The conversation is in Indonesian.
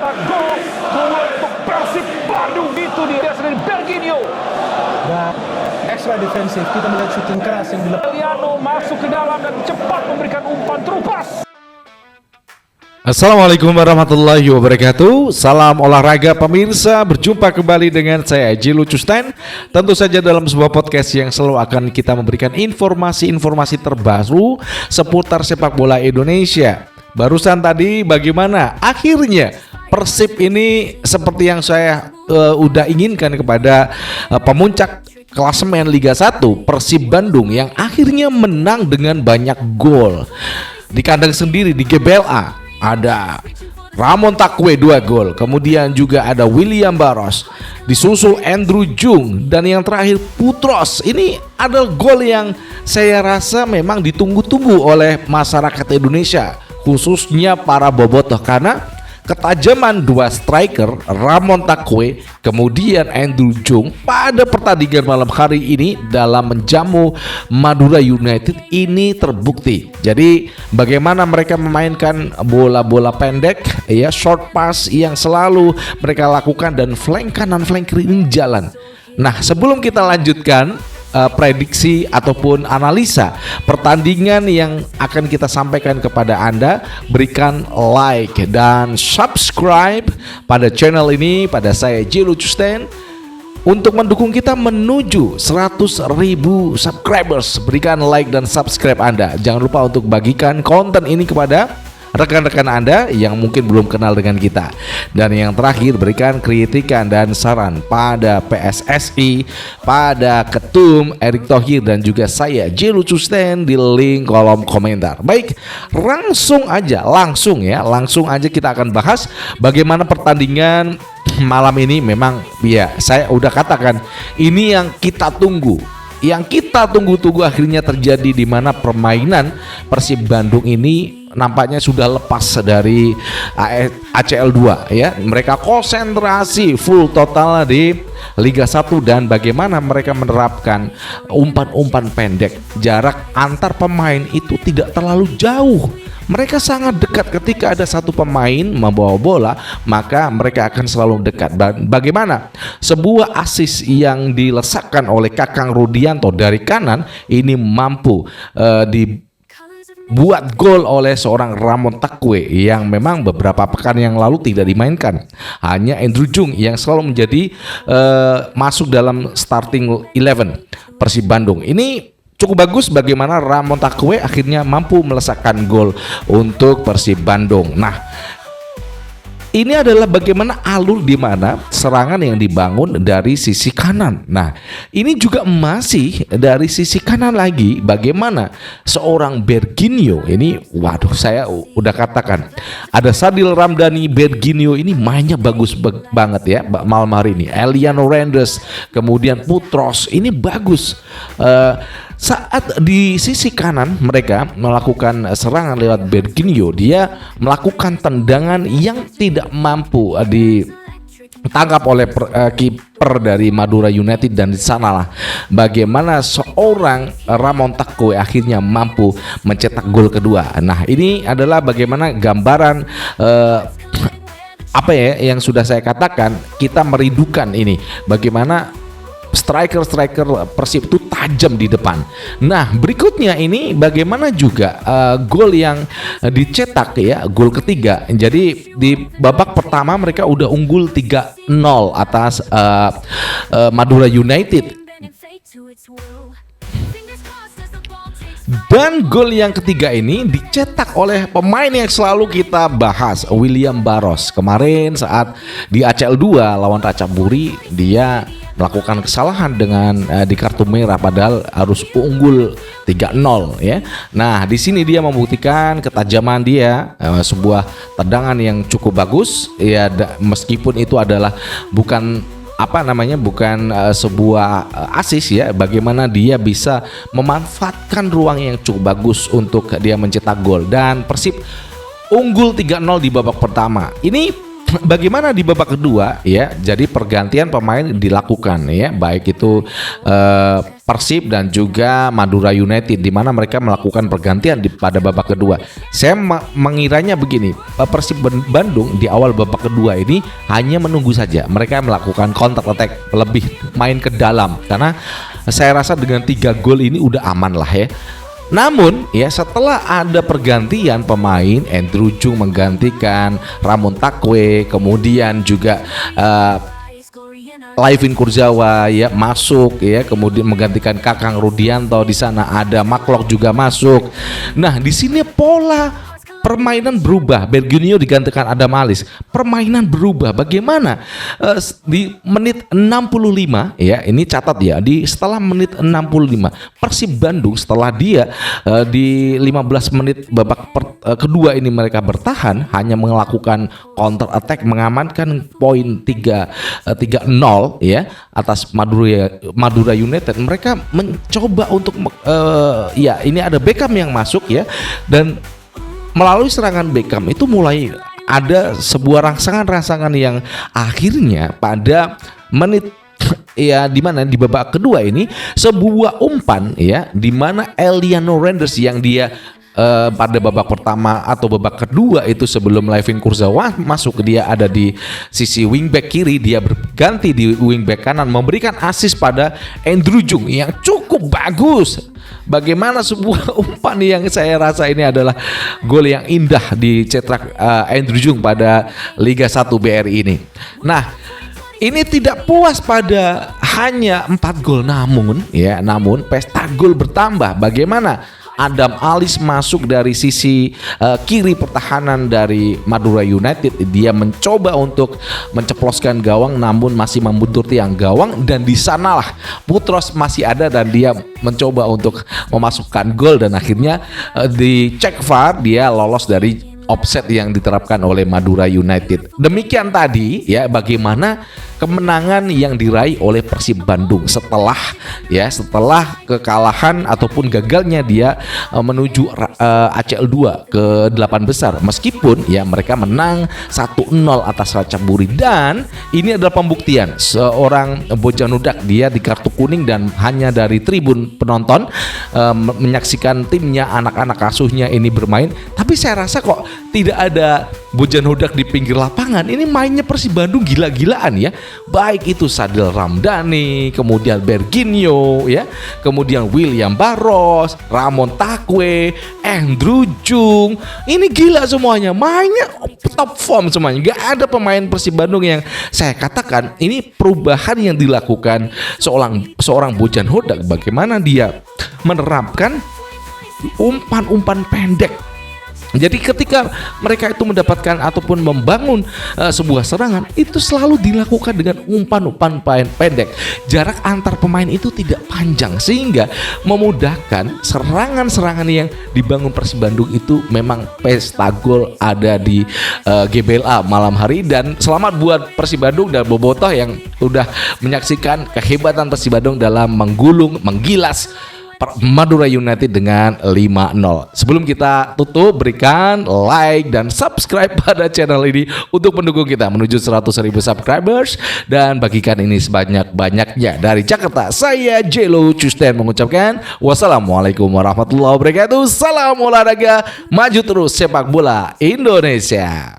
Gol untuk Persib Bandung, itu dia dari Berginio. Dan ekstra defensif, kita melihat shooting keras yang dilakukan. Eliano masuk ke dalam dan cepat memberikan umpan terupas. Assalamualaikum warahmatullahi wabarakatuh. Salam olahraga pemirsa. Berjumpa kembali dengan saya Haji Lucusten. Tentu saja dalam sebuah podcast yang selalu akan kita memberikan informasi-informasi terbaru seputar sepak bola Indonesia. Barusan tadi bagaimana akhirnya Persib ini seperti yang saya udah inginkan kepada pemuncak klasemen Liga 1 Persib Bandung yang akhirnya menang dengan banyak gol. Di kandang sendiri di GBLA ada Ramon Takwe 2 gol, kemudian juga ada William Barros, disusul Andrew Jung, dan yang terakhir Putros. Ini adalah gol yang saya rasa memang ditunggu-tunggu oleh masyarakat Indonesia, khususnya para bobotoh, karena ketajaman dua striker Ramon Takwe kemudian Andrew Jung pada pertandingan malam hari ini dalam menjamu Madura United ini terbukti. Jadi bagaimana mereka memainkan bola-bola pendek ya, short pass yang selalu mereka lakukan, dan flank kanan flank kiri ini jalan. Nah, sebelum kita lanjutkan prediksi ataupun analisa pertandingan yang akan kita sampaikan kepada Anda, berikan like dan subscribe pada channel ini, pada saya Haji Lucusten, untuk mendukung kita menuju 100.000 subscribers. Berikan like dan subscribe Anda. Jangan lupa untuk bagikan konten ini kepada rekan-rekan Anda yang mungkin belum kenal dengan kita. Dan yang terakhir, berikan kritikan dan saran pada PSSI, pada Ketum Erick Thohir, dan juga saya Haji Lucusten di link kolom komentar. Baik, langsung aja kita akan bahas bagaimana pertandingan malam ini. Memang ya, saya udah katakan ini yang kita tunggu. Yang kita tunggu-tunggu akhirnya terjadi, di mana permainan Persib Bandung ini nampaknya sudah lepas dari ACL 2 ya. Mereka konsentrasi full total di Liga 1, dan bagaimana mereka menerapkan umpan-umpan pendek. Jarak antar pemain itu tidak terlalu jauh. Mereka sangat dekat. Ketika ada satu pemain membawa bola, maka mereka akan selalu dekat. Bagaimana sebuah assist yang dilesakkan oleh Kakang Rudianto dari kanan ini mampu dibuat gol oleh seorang Ramon Takwe yang memang beberapa pekan yang lalu tidak dimainkan. Hanya Andrew Jung yang selalu menjadi masuk dalam starting 11 Persib Bandung. Ini cukup bagus bagaimana Ramon Takwe akhirnya mampu melesakkan gol untuk Persib Bandung. Nah, ini adalah bagaimana alur di mana serangan yang dibangun dari sisi kanan. Nah, ini juga masih dari sisi kanan lagi, bagaimana seorang Berginio ini, waduh, saya udah katakan ada Sadil Ramdhani. Berginio ini mainnya bagus banget ya malam hari ini. Eliano Rendes, kemudian Putros, ini bagus. Saat di sisi kanan mereka melakukan serangan lewat Berginio, dia melakukan tendangan yang tidak mampu ditangkap oleh kiper dari Madura United, dan di sanalah bagaimana seorang Ramon Takwe akhirnya mampu mencetak gol kedua. Nah, ini adalah bagaimana gambaran yang sudah saya katakan, kita merindukan ini, bagaimana striker Persib itu tajam di depan. Nah, berikutnya ini bagaimana juga gol yang dicetak ya, gol ketiga. Jadi di babak pertama mereka udah unggul 3-0 atas Madura United. Dan gol yang ketiga ini dicetak oleh pemain yang selalu kita bahas, William Barros. Kemarin saat di ACL 2 lawan Ratchaburi, dia melakukan kesalahan dengan di kartu merah, padahal harus unggul 3-0 ya. Nah, di sini dia membuktikan ketajaman dia, sebuah tendangan yang cukup bagus ya, meskipun itu adalah bukan sebuah assist ya. Bagaimana dia bisa memanfaatkan ruang yang cukup bagus untuk dia mencetak gol, dan Persib unggul 3-0 di babak pertama. Ini bagaimana di babak kedua ya? Jadi pergantian pemain dilakukan ya, baik itu Persib dan juga Madura United, di mana mereka melakukan pergantian pada babak kedua. Saya mengiranya begini, Persib Bandung di awal babak kedua ini hanya menunggu saja. Mereka melakukan counter attack, lebih main ke dalam, karena saya rasa dengan 3 gol ini udah aman lah ya. Namun ya, setelah ada pergantian pemain, Andrew Jung menggantikan Ramon Takwe, kemudian juga Laifin Kurzawa ya masuk ya, kemudian menggantikan Kakang Rudianto, di sana ada Maklok juga masuk. Nah, di sini pola permainan berubah. Berginio digantikan Adam Alis. Permainan berubah. Bagaimana? Di menit 65 ya, ini catat ya, setelah menit 65 Persib Bandung setelah dia di 15 menit babak kedua ini mereka bertahan, hanya melakukan counter attack, mengamankan poin 3-0 ya atas Madura United. Mereka mencoba untuk ya, ini ada Beckham yang masuk ya, dan melalui serangan Beckham itu mulai ada sebuah rangsangan yang akhirnya pada menit ya, di mana di babak kedua ini sebuah umpan ya, di mana Eliano Renders yang dia pada babak pertama atau babak kedua itu sebelum Laifin Kurzawa masuk, dia ada di sisi wingback kiri, dia berganti di wingback kanan, memberikan assist pada Andrew Jung yang cukup bagus. Bagaimana sebuah umpan yang saya rasa ini adalah gol yang indah dicetak Andrew Jung pada Liga 1 BRI ini. Nah, ini tidak puas pada hanya 4 gol, namun pesta gol bertambah. Bagaimana Adam Alis masuk dari sisi kiri pertahanan dari Madura United. Dia mencoba untuk menceploskan gawang, namun masih membuntur tiang gawang, dan di sanalah Putros masih ada dan dia mencoba untuk memasukkan gol, dan akhirnya dicek VAR, dia lolos dari offset yang diterapkan oleh Madura United. Demikian tadi ya, bagaimana kemenangan yang diraih oleh Persib Bandung setelah kekalahan ataupun gagalnya dia menuju ACL 2 ke 8 besar, meskipun ya mereka menang 1-0 atas Ratchaburi. Dan ini adalah pembuktian seorang Bojanudak, dia di kartu kuning dan hanya dari tribun penonton menyaksikan timnya, anak-anak asuhnya ini bermain. Tapi saya rasa kok tidak ada Bojanudak di pinggir lapangan. Ini mainnya Persib Bandung gila-gilaan ya. Baik itu Sadil Ramdhani, kemudian Berginio ya, kemudian William Barros, Ramon Takwe, Andrew Jung. Ini gila semuanya, mainnya top form semuanya. Gak ada pemain Persib Bandung yang saya katakan ini perubahan yang dilakukan seorang Bojanudak. Bagaimana dia menerapkan umpan-umpan pendek. Jadi ketika mereka itu mendapatkan ataupun membangun sebuah serangan, itu selalu dilakukan dengan umpan-umpan pendek. Jarak antar pemain itu tidak panjang, sehingga memudahkan serangan-serangan yang dibangun Persib Bandung itu. Memang pesta gol ada di GBLA malam hari, dan selamat buat Persib Bandung dan Bobotoh yang udah menyaksikan kehebatan Persib Bandung dalam menggilas Madura United dengan 5-0. Sebelum kita tutup, berikan like dan subscribe pada channel ini untuk mendukung kita menuju 100.000 subscribers, dan bagikan ini sebanyak-banyaknya. Dari Jakarta, saya Jelo Custen mengucapkan wassalamualaikum warahmatullahi wabarakatuh. Salam olahraga, maju terus sepak bola Indonesia.